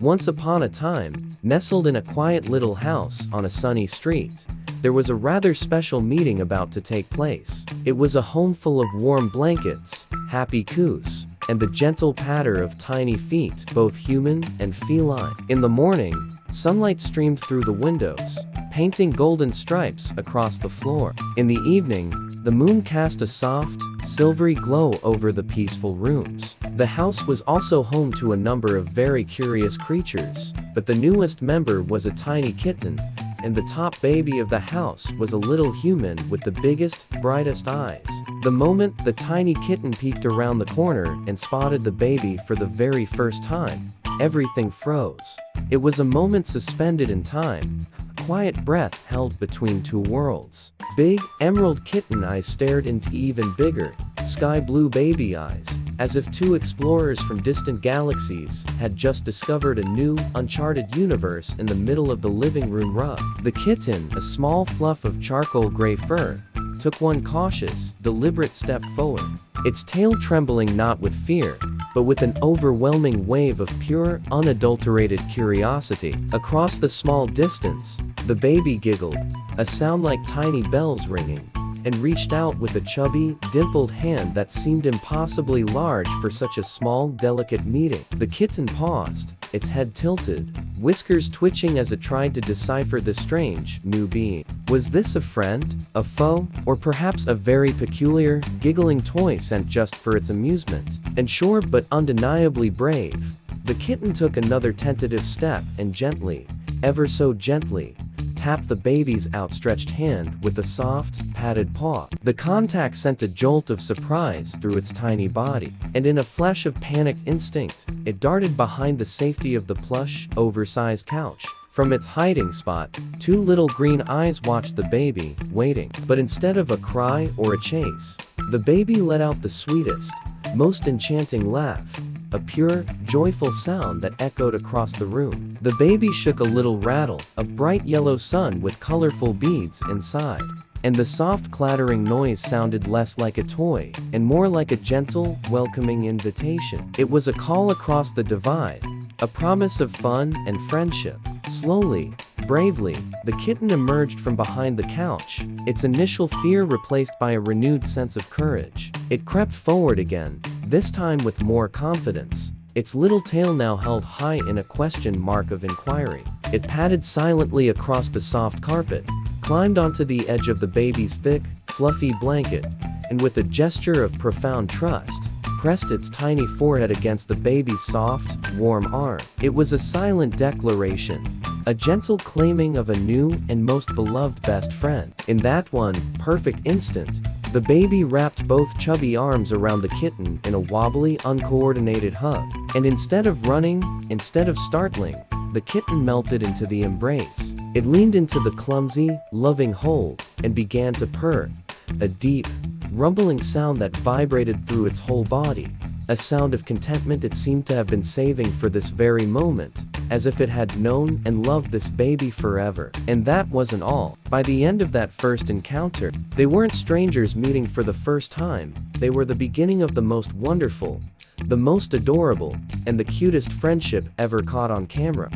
Once upon a time, nestled in a quiet little house on a sunny street, there was a rather special meeting about to take place. It was a home full of warm blankets, happy coos, and the gentle patter of tiny feet, both human and feline. In the morning, sunlight streamed through the windows, painting golden stripes across the floor. In the evening, the moon cast a soft, silvery glow over the peaceful rooms. The house was also home to a number of very curious creatures, but the newest member was a tiny kitten, and the top baby of the house was a little human with the biggest, brightest eyes. The moment the tiny kitten peeked around the corner and spotted the baby for the very first time, everything froze. It was a moment suspended in time, a quiet breath held between two worlds. Big, emerald kitten eyes stared into even bigger, sky blue baby eyes, as if two explorers from distant galaxies had just discovered a new, uncharted universe in the middle of the living room rug. The kitten, a small fluff of charcoal gray fur, took one cautious, deliberate step forward, its tail trembling not with fear, but with an overwhelming wave of pure, unadulterated curiosity. Across the small distance, the baby giggled, a sound like tiny bells ringing, and reached out with a chubby, dimpled hand that seemed impossibly large for such a small, delicate meeting. The kitten paused, its head tilted, whiskers twitching as it tried to decipher the strange, new being. Was this a friend, a foe, or perhaps a very peculiar, giggling toy sent just for its amusement? And sure but undeniably brave, the kitten took another tentative step and gently, ever so gently, tapped the baby's outstretched hand with a soft, padded paw. The contact sent a jolt of surprise through its tiny body, and in a flash of panicked instinct, it darted behind the safety of the plush, oversized couch. From its hiding spot, two little green eyes watched the baby, waiting. But instead of a cry or a chase, the baby let out the sweetest, most enchanting laugh, a pure, joyful sound that echoed across the room. The baby shook a little rattle, a bright yellow sun with colorful beads inside. And the soft clattering noise sounded less like a toy, and more like a gentle, welcoming invitation. It was a call across the divide, a promise of fun and friendship. Slowly, bravely, the kitten emerged from behind the couch, its initial fear replaced by a renewed sense of courage. It crept forward again, this time with more confidence, its little tail now held high in a question mark of inquiry. It padded silently across the soft carpet, climbed onto the edge of the baby's thick, fluffy blanket, and with a gesture of profound trust, pressed its tiny forehead against the baby's soft, warm arm. It was a silent declaration, a gentle claiming of a new and most beloved best friend. In that one perfect instant, the baby wrapped both chubby arms around the kitten in a wobbly, uncoordinated hug. And instead of running, instead of startling, the kitten melted into the embrace. It leaned into the clumsy, loving hold, and began to purr, a deep, rumbling sound that vibrated through its whole body, a sound of contentment it seemed to have been saving for this very moment, as if it had known and loved this baby forever. And that wasn't all. By the end of that first encounter, they weren't strangers meeting for the first time, they were the beginning of the most wonderful, the most adorable, and the cutest friendship ever caught on camera.